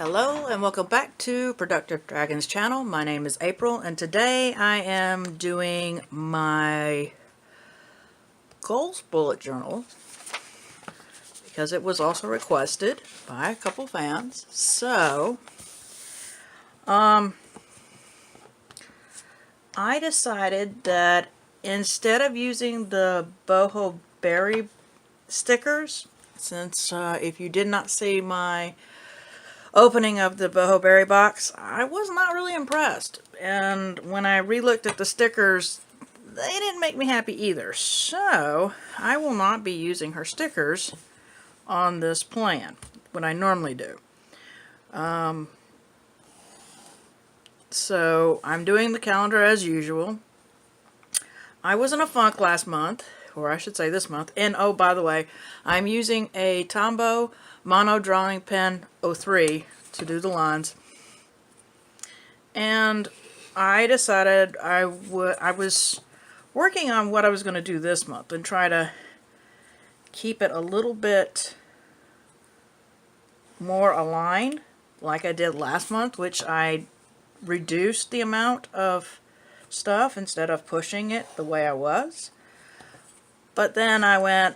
Hello and welcome back to Productive Dragons channel. My name is April and today I am doing my goals bullet journal because it was also requested by a couple fans. So I decided that instead of using the boho berry stickers, since if you did not see my opening of the boho berry box, I was not really impressed, and when I re-looked at the stickers, they didn't make me happy either. So I will not be using her stickers on this plan, what I normally do. So I'm doing the calendar as usual. I was in a funk last month, or I should say this month, and oh, by the way, I'm using a Tombow Mono Drawing Pen 03 to do the lines, and I decided I was working on what I was going to do this month and try to keep it a little bit more aligned like I did last month, which I reduced the amount of stuff instead of pushing it the way I was. But then I went,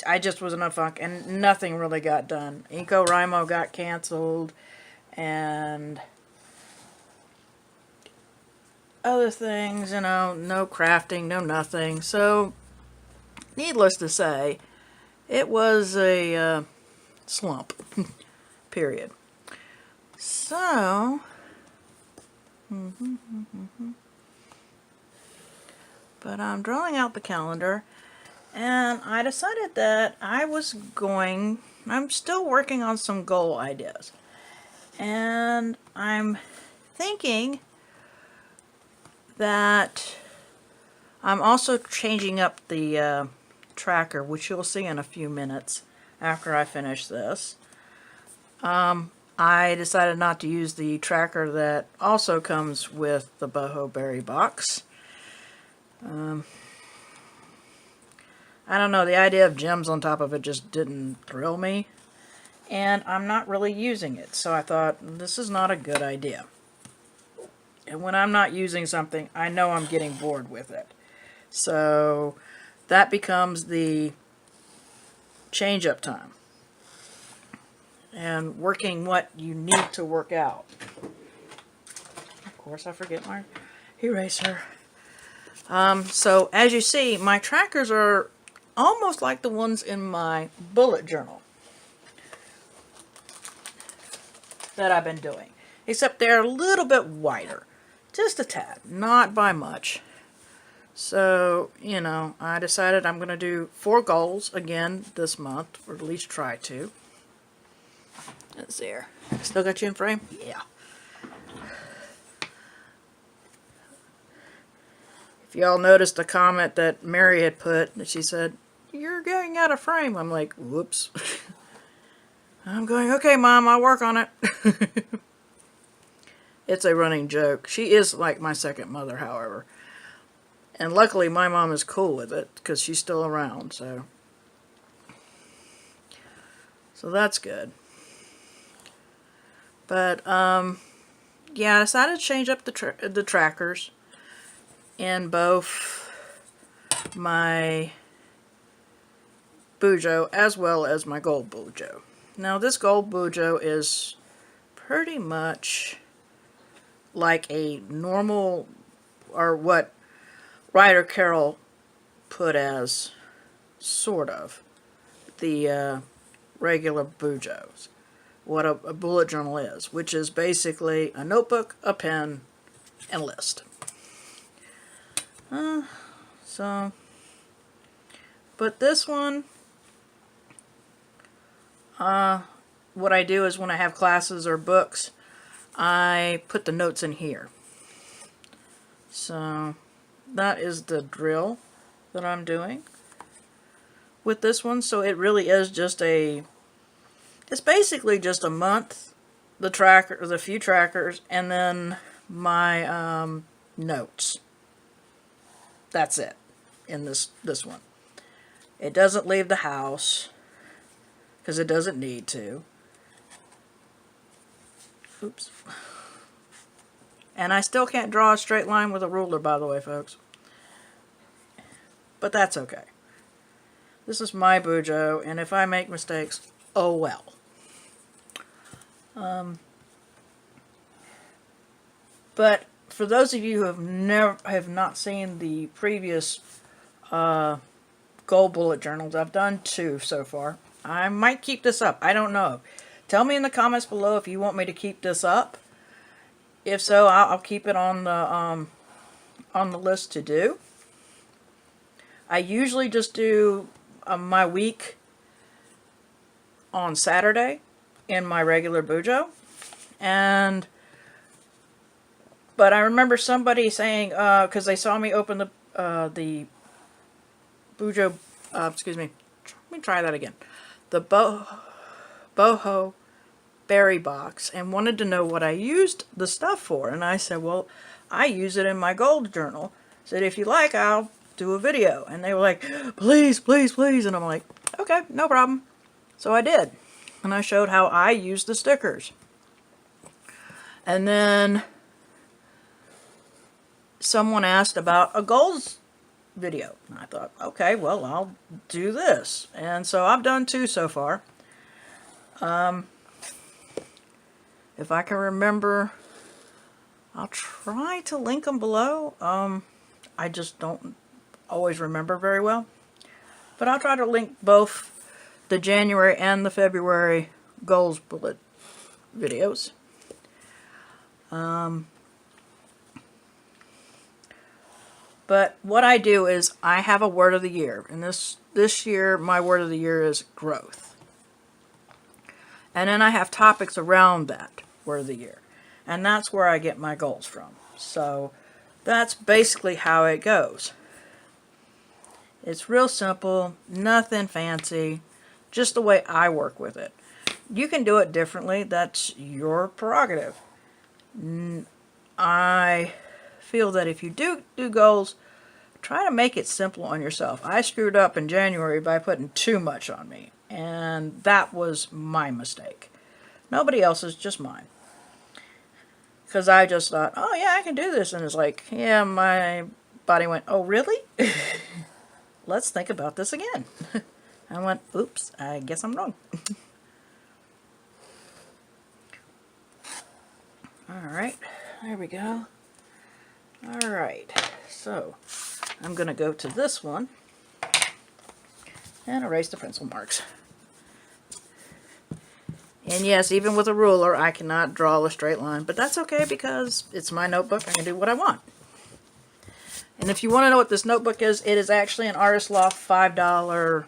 I just was in a funk and nothing really got done. NaNoWriMo got canceled and other things, you know, no crafting, no nothing. So, needless to say, it was a slump, period. So, but I'm drawing out the calendar, and I decided that I'm still working on some goal ideas. And I'm thinking that I'm also changing up the tracker, which you'll see in a few minutes after I finish this. I decided not to use the tracker that also comes with the boho berry box. I don't know, the idea of gems on top of it just didn't thrill me, and I'm not really using it, so I thought this is not a good idea. And when I'm not using something, I know I'm getting bored with it. So that becomes the change up time and working what you need to work out. Of course, I forget my eraser. So as you see, my trackers are almost like the ones in my bullet journal that I've been doing, except they're a little bit wider, just a tad, not by much. So, you know, I decided I'm going to do 4 goals again this month, or at least try to. Let's see here. Still got you in frame? Yeah. If y'all noticed the comment that Mary had put, that she said, "You're getting out of frame." I'm like, whoops. I'm going, okay, Mom, I'll work on it. It's a running joke. She is like my second mother, however. And luckily, my mom is cool with it, because she's still around, so that's good. But, yeah, I decided to change up the trackers in both my Bujo as well as my gold Bujo. Now, this gold Bujo is pretty much like a normal, or what Ryder Carroll put as sort of the regular Bujos, what a bullet journal is, which is basically a notebook, a pen, and a list. But this one, what I do is when I have classes or books, I put the notes in here. So that is the drill that I'm doing with this one. So it really is just it's basically just a month, the tracker, the few trackers, and then my notes. That's it in this one. It doesn't leave the house. because it doesn't need to. Oops. And I still can't draw a straight line with a ruler, by the way, folks. But that's okay. This is my Bujo, and if I make mistakes, oh well. But for those of you who have not seen the previous gold bullet journals, I've done 2 so far. I might keep this up. I don't know. Tell me in the comments below if you want me to keep this up. If so, I'll keep it on the list to do. I usually just do my week on Saturday in my regular Bujo, but I remember somebody saying, because they saw me open the Bujo, excuse me, let me try that again, the boho berry box, and wanted to know what I used the stuff for. And I said, well, I use it in my gold journal. I said, if you like, I'll do a video. And they were like, please, please, please. And I'm like, okay, no problem. So I did. And I showed how I used the stickers. And then someone asked about a gold video. And I thought, okay, well, I'll do this. And so I've done 2 so far. If I can remember, I'll try to link them below. I just don't always remember very well. But I'll try to link both the January and the February gold bullet videos. But what I do is I have a word of the year. And this year, my word of the year is growth. And then I have topics around that word of the year. And that's where I get my goals from. So that's basically how it goes. It's real simple, nothing fancy, just the way I work with it. You can do it differently, that's your prerogative. I feel that if you do goals, try to make it simple on yourself. I screwed up in January by putting too much on me, and that was my mistake. Nobody else's, just mine. Because I just thought, oh yeah, I can do this, and it's like, yeah, my body went, oh really? Let's think about this again. I went, oops, I guess I'm wrong. Alright, there we go. Alright, so I'm going to go to this one and erase the pencil marks. And yes, even with a ruler, I cannot draw a straight line, but that's okay because it's my notebook. I can do what I want. And if you want to know what this notebook is, it is actually an Artist Loft $5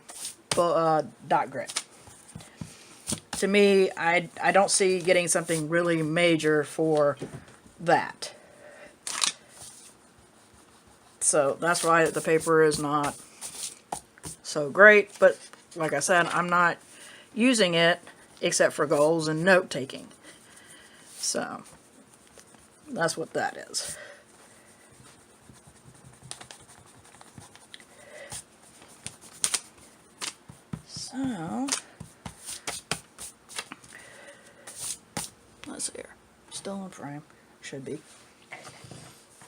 dot grit. To me, I don't see getting something really major for that. So that's why the paper is not so great. But like I said, I'm not using it except for goals and note taking. So that's what that is. So let's see here. Still in frame. Should be.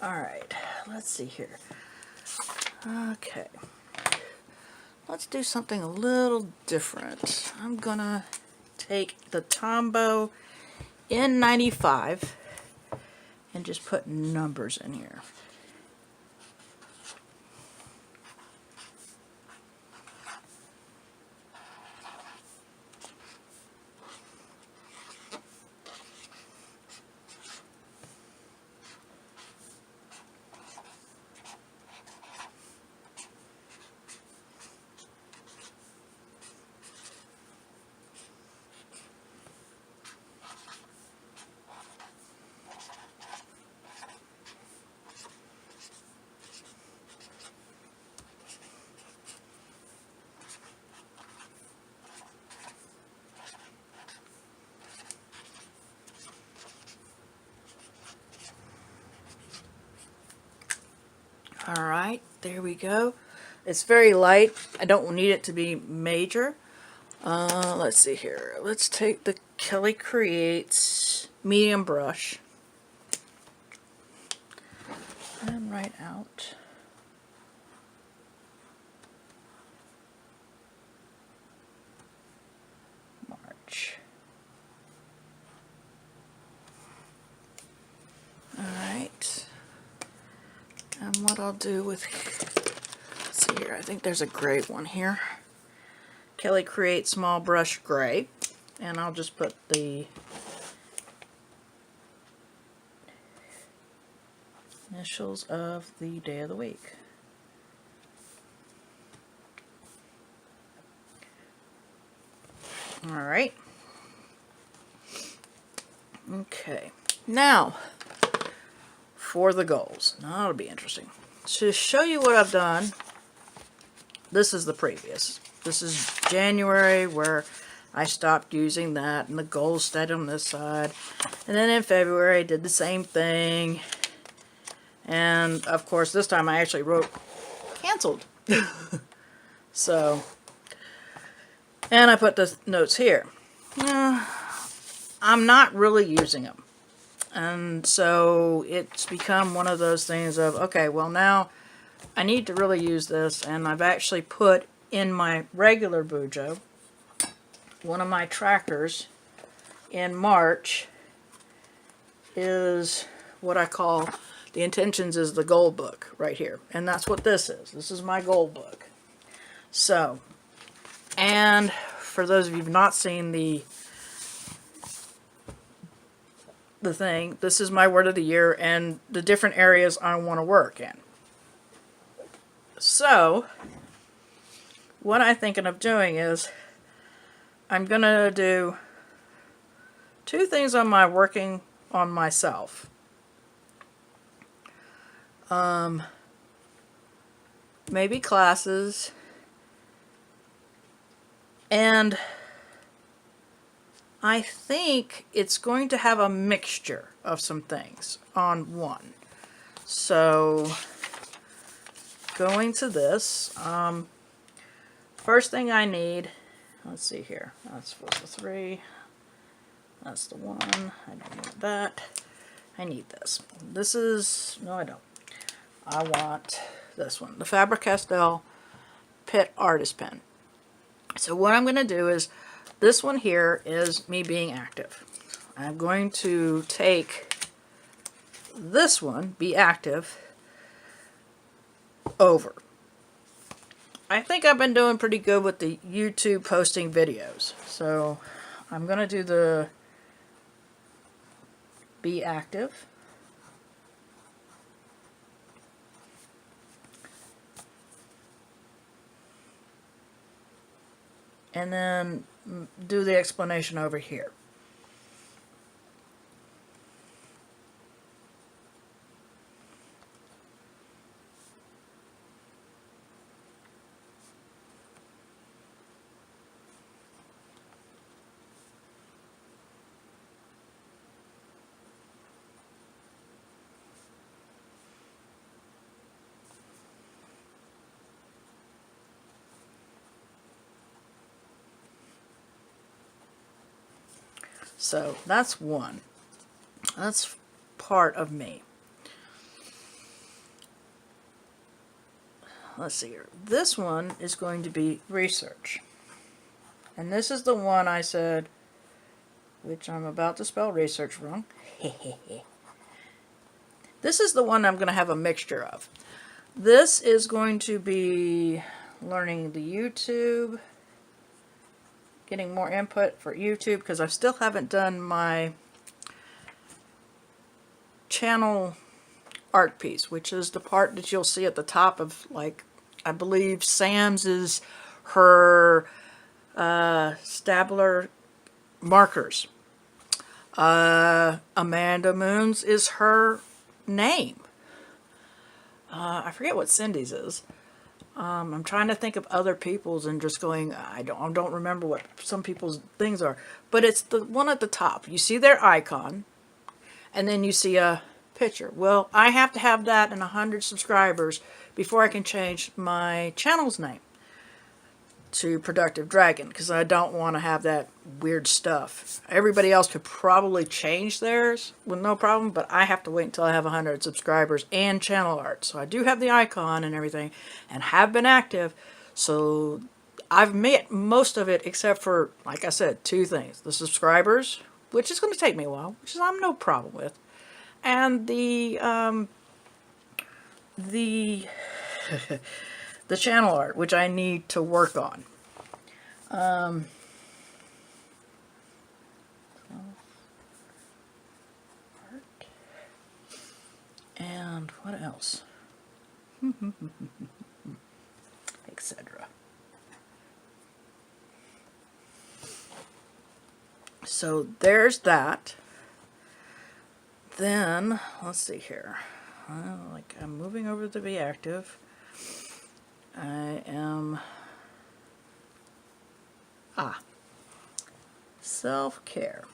Alright, let's see here. Okay. Let's do something a little different. I'm gonna take the Tombow N95 and just put numbers in here. Alright, there we go. It's very light. I don't need it to be major. Let's see here. Let's take the Kelly Creates medium brush and write out March. Alright. And what I'll do with, let's see here, I think there's a gray one here. Kelly Creates Small Brush Gray. And I'll just put the initials of the day of the week. Alright. Okay. Now, for the goals. Now that'll be interesting. To show you what I've done, this is the previous. This is January, where I stopped using that, and the goals stayed on this side. And then in February, I did the same thing. And, of course, this time I actually wrote canceled. So, and I put the notes here. I'm not really using them. And so it's become one of those things of, okay, well now I need to really use this, and I've actually put in my regular Bujo, one of my trackers in March is what I call, the intentions is the goal book right here. And that's what this is. This is my goal book. So, and for those of you who've not seen the thing, this is my word of the year and the different areas I want to work in. So, what I'm thinking of doing is I'm going to do 2 things on my working on myself. Maybe classes, and I think it's going to have a mixture of some things on one. So, going to this, first thing I need, let's see here, that's the 3, that's the 1, I don't need that, I need this. This is, no I don't, I want this one, the Faber-Castell Pitt Artist Pen. So what I'm going to do is, this one here is me being active. I'm going to take this one, Be Active, over. I think I've been doing pretty good with the YouTube posting videos. So I'm going to do the Be Active. And then do the explanation over here. So that's one. That's part of me. Let's see here. This one is going to be research. And this is the one I said, which I'm about to spell research wrong. This is the one I'm going to have a mixture of. This is going to be learning the YouTube, getting more input for YouTube, because I still haven't done my channel art piece, which is the part that you'll see at the top of, like, I believe Sam's is her Stabler markers. Amanda Moon's is her name. I forget what Cindy's is. I'm trying to think of other people's and just going, I don't remember what some people's things are. But it's the one at the top. You see their icon, and then you see a picture. Well, I have to have that and 100 subscribers before I can change my channel's name to Productive Dragon because I don't want to have that weird stuff. Everybody else could probably change theirs with no problem, but I have to wait until I have 100 subscribers and channel art. So I do have the icon and everything and have been active. So I've met most of it except for, like I said, two things. The subscribers, which is going to take me a while, which is I'm no problem with. And the the channel art, which I need to work on. And what else? Etc. So there's that. Then, let's see here. Like I'm moving over to be active. I am... self-care.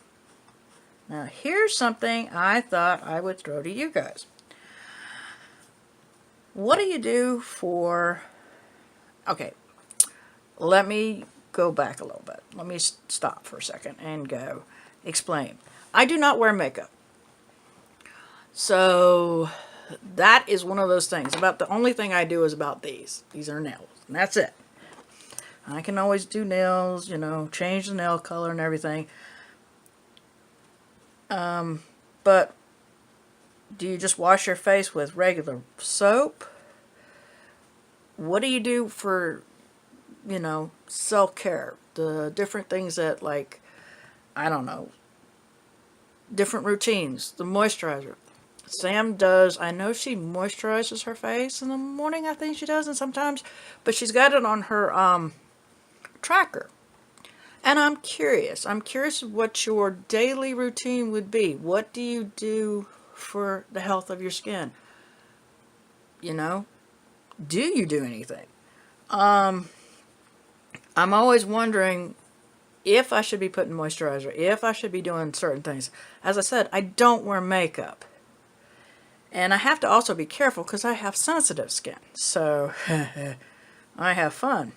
Now here's something I thought I would throw to you guys. What do you do for... Okay, let me go back a little bit. Let me stop for a second and go explain. I do not wear makeup. So that is one of those things. About the only thing I do is about these. These are nails. And that's it. I can always do nails, you know, change the nail color and everything. But do you just wash your face with regular soap? What do you do for, you know, self-care? The different things that, like, I don't know, different routines. The moisturizer. Sam does, I know she moisturizes her face in the morning, I think she does, and sometimes, but she's got it on her tracker. And I'm curious what your daily routine would be. What do you do for the health of your skin? You know, do you do anything? I'm always wondering if I should be putting moisturizer, if I should be doing certain things. As I said, I don't wear makeup. And I have to also be careful because I have sensitive skin. So I have fun.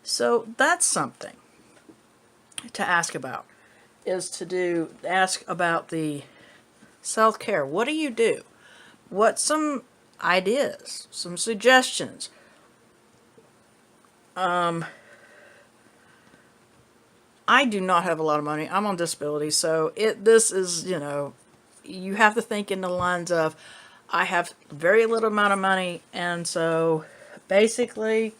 So that's something to ask about. Is to ask about the self-care. What do you do? What's some ideas? Some suggestions? I do not have a lot of money. I'm on disability. So this is, you know, you have to think in the lines of, I have very little amount of money, and so basically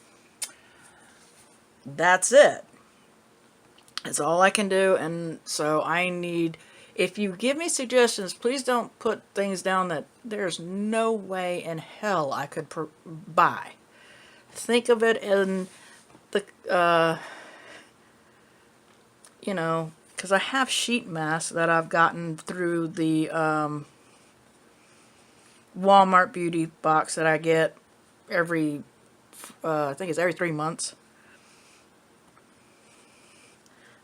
that's it. It's all I can do, and so I need, if you give me suggestions, please don't put things down that there's no way in hell I could buy. Think of it in the, you know, because I have sheet masks that I've gotten through the Walmart beauty box that I get every, I think it's every 3 months.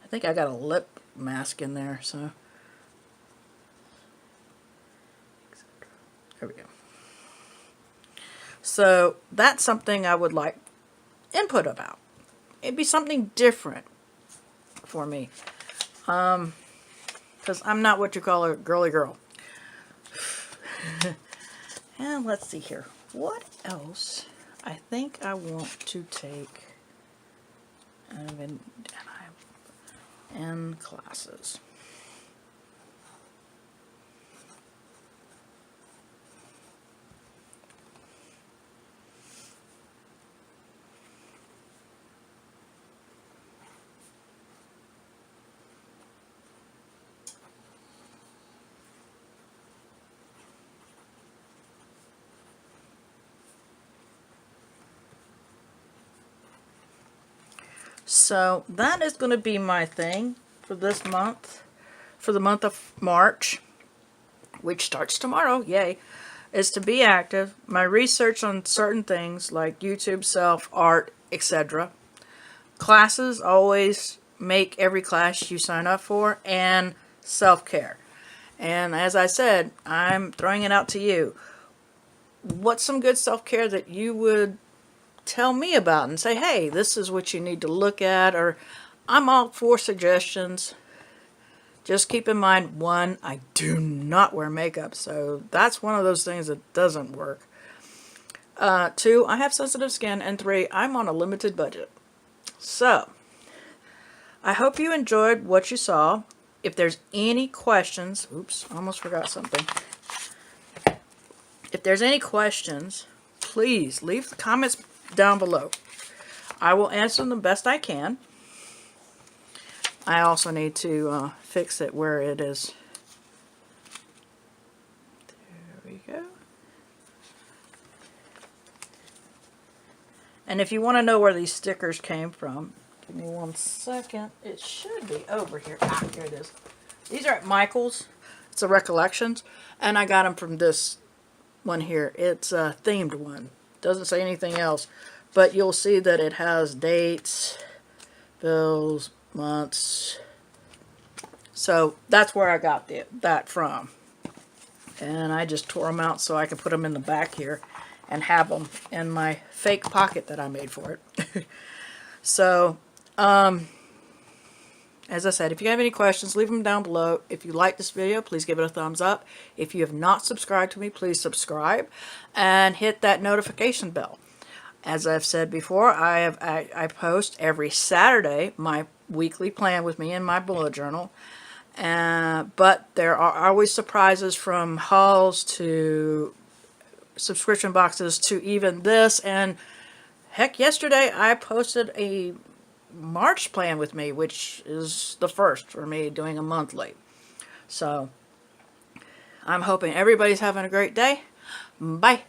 I think I got a lip mask in there, so. There we go. So that's something I would like input about. It'd be something different for me. Because I'm not what you call a girly girl. And let's see here. What else? I think I want to take in classes. So that is going to be my thing for this month, for the month of March, which starts tomorrow, yay, is to be active. My research on certain things like YouTube, self, art, etc. Classes, always make every class you sign up for, and self-care. And as I said, I'm throwing it out to you. What's some good self-care that you would tell me about it and say, hey, this is what you need to look at, or I'm all for suggestions. Just keep in mind, one, I do not wear makeup, so that's one of those things that doesn't work. Two, I have sensitive skin, and three, I'm on a limited budget. So, I hope you enjoyed what you saw. If there's any questions, oops, almost forgot something. If there's any questions, please leave the comments down below. I will answer them the best I can. I also need to fix it where it is. There we go. And if you want to know where these stickers came from, give me 1 second. It should be over here. Ah, here it is. These are at Michael's. It's a Recollections. And I got them from this one here. It's a themed one. Doesn't say anything else. But you'll see that it has dates, bills, months. So that's where I got that from. And I just tore them out so I could put them in the back here and have them in my fake pocket that I made for it. So, as I said, if you have any questions, leave them down below. If you like this video, please give it a thumbs up. If you have not subscribed to me, please subscribe and hit that notification bell. As I've said before, I post every Saturday my weekly plan with me in my bullet journal. But there are always surprises, from hauls to subscription boxes to even this. And heck, yesterday I posted a March plan with me, which is the first for me doing a monthly. So I'm hoping everybody's having a great day. Bye.